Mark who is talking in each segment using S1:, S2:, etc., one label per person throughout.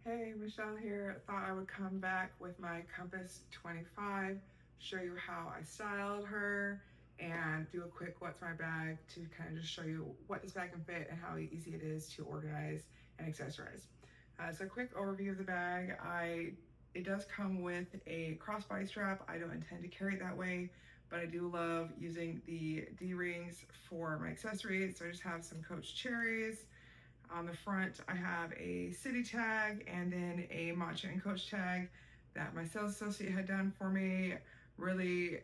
S1: Hey, Michelle here. Thought I would come back with my Compass 25, show you how I styled her, and do a quick what's my bag to kind of just show you what this bag can fit and how easy it is to organize and accessorize. So a quick overview of the bag. It does come with a crossbody strap. I don't intend to carry it that way, but I do love using the D-rings for my accessories. So I just have some Coach cherries. On the front, I have a city tag and then a Matcha and Coach tag that my sales associate had done for me. Really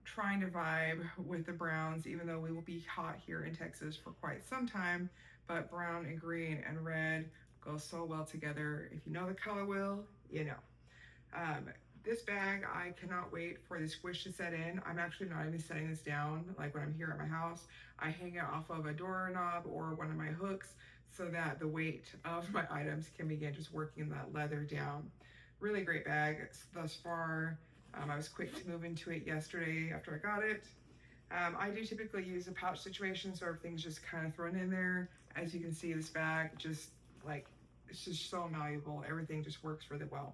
S1: trying to vibe with the browns, even though we will be hot here in Texas for quite some time. But brown and green and red go so well together. If you know the color wheel, you know. This bag, I cannot wait for the squish to set in. I'm actually not even setting this down. Like when I'm here at my house, I hang it off of a doorknob or one of my hooks so that the weight of my items can begin just working that leather down. Really great bag thus far. I was quick to move into it yesterday after I got it. I do typically use a pouch situation, so everything's just kind of thrown in there. As you can see, this bag just it's just so malleable. Everything just works really well.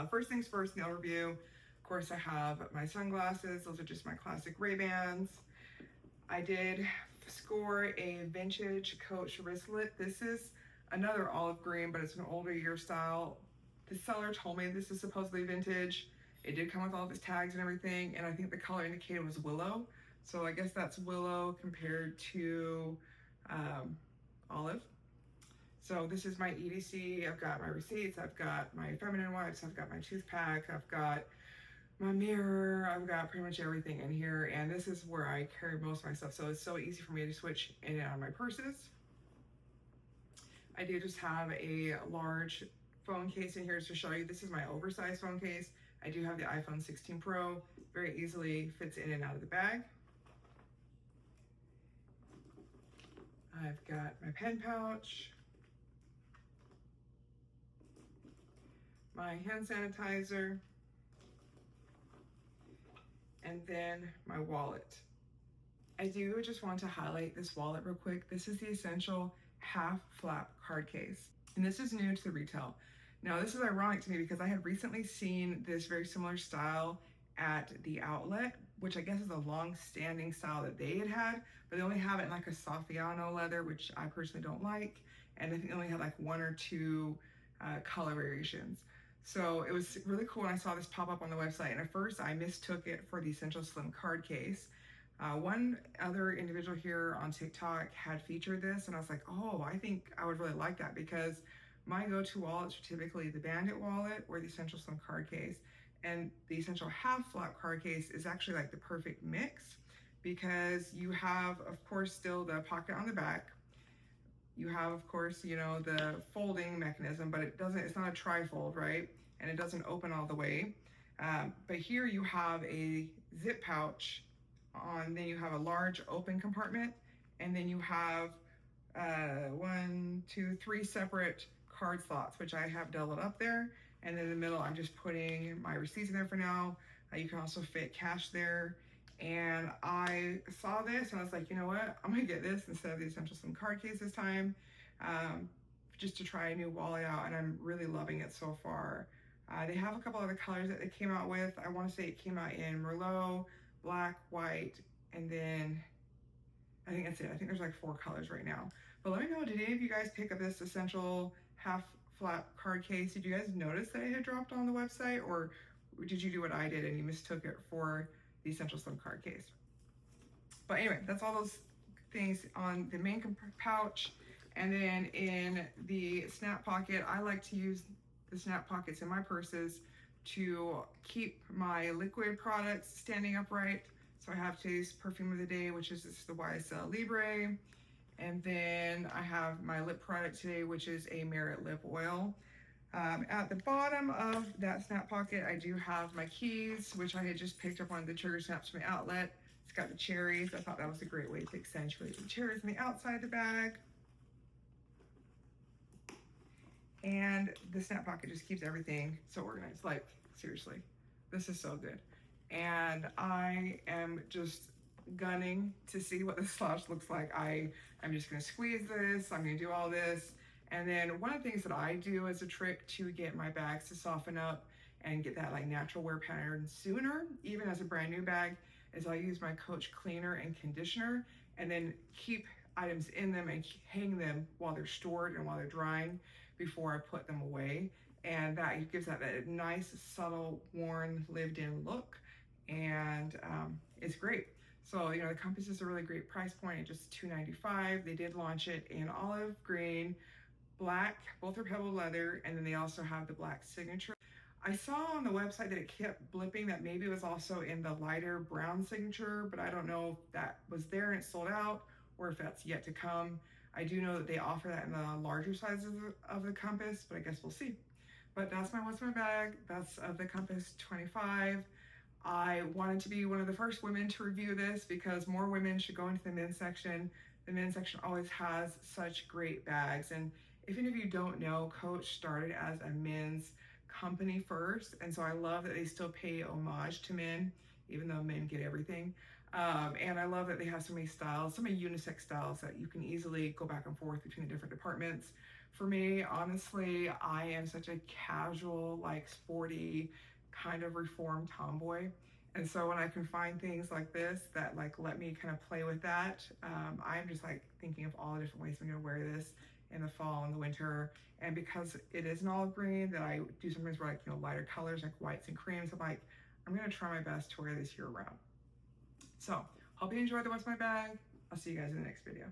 S1: First things first, in the overview, of course, I have my sunglasses. Those are just my classic Ray-Bans. I did score a vintage Coach wristlet. This is another olive green, but it's an older year style. The seller told me this is supposedly vintage. It did come with all of its tags and everything, and I think the color indicated was willow. So I guess that's willow compared to olive. So this is my EDC. I've got my receipts, I've got my feminine wipes, I've got my tooth pack, I've got my mirror, I've got pretty much everything in here. And this is where I carry most of my stuff. So it's so easy for me to switch in and out of my purses. I do just have a large phone case in here to show you. This is my oversized phone case. I do have the iPhone 16 Pro. Very easily fits in and out of the bag. I've got my pen pouch, my hand sanitizer, and then my wallet. I do just want to highlight this wallet real quick. This is the Essential half flap card case, and this is new to the retail. Now this is ironic to me because I had recently seen this very similar style at the outlet, which I guess is a long-standing style that they had, but they only have it in like a Saffiano leather, which I personally don't like, and I think they only had like one or two color variations. So it was really cool when I saw this pop up on the website, and at first I mistook it for the Essential Slim card case. One other individual here on TikTok had featured this, and I was like, oh, I think I would really like that because my go-to wallets are typically the Bandit wallet or the Essential Slim card case. And the Essential half flap card case is actually like the perfect mix because you have, of course, still the pocket on the back. You have, of course, you know, the folding mechanism, but it's not a tri-fold, right? And it doesn't open all the way. But here you have a zip pouch then you have a large open compartment, and then you have 1, 2, 3 separate card slots, which I have doubled up there. And then in the middle, I'm just putting my receipts in there for now. You can also fit cash there. And I saw this and I was like, you know what? I'm gonna get this instead of the Essential Slim card case this time, just to try a new wallet out, and I'm really loving it so far. They have a couple other colors that they came out with. I wanna say it came out in Merlot, black, white, and then I think that's it. I think there's like 4 colors right now. But let me know, did any of you guys pick up this Essential half flap card case? Did you guys notice that it had dropped on the website, or did you do what I did and you mistook it for the Essential Slim card case? But anyway, that's all those things on the main pouch. And then in the snap pocket, I like to use the snap pockets in my purses to keep my liquid products standing upright. So I have today's perfume of the day, which is the YSL Libre. And then I have my lip product today, which is a Merit lip oil. At the bottom of that snap pocket, I do have my keys, which I had just picked up one of the trigger snaps from the outlet. It's got the cherries. I thought that was a great way to accentuate the cherries on the outside of the bag. And the snap pocket just keeps everything so organized. Like, seriously, this is so good. And I am just gunning to see what the slouch looks like. I'm just gonna squeeze this, I'm gonna do all this, And then one of the things that I do as a trick to get my bags to soften up and get that like natural wear pattern sooner, even as a brand new bag, is I use my Coach cleaner and conditioner and then keep items in them and hang them while they're stored and while they're drying before I put them away. And that gives that nice, subtle, worn, lived-in look, and it's great. So, you know, the compass is a really great price point at just $2.95. They did launch it in olive green, black, both are pebble leather, and then they also have the black signature. I saw on the website that it kept blipping that maybe it was also in the lighter brown signature, but I don't know if that was there and it sold out or if that's yet to come. I do know that they offer that in the larger sizes of the compass, but I guess we'll see. But that's my What's My Bag. That's of the Compass 25. I wanted to be one of the first women to review this because more women should go into the men's section. The men's section always has such great bags. And if any of you don't know, Coach started as a men's company first. And so I love that they still pay homage to men, even though men get everything. And I love that they have so many styles, so many unisex styles that you can easily go back and forth between the different departments. For me, honestly, I am such a casual, like sporty, kind of reformed tomboy. And so when I can find things like this that like let me kind of play with that, I'm just like thinking of all the different ways I'm gonna wear this in the fall and the winter. And because it is an olive green that I do sometimes wear like, you know, lighter colors like whites and creams, I'm like, I'm gonna try my best to wear this year round. So hope you enjoyed the What's My Bag. I'll see you guys in the next video.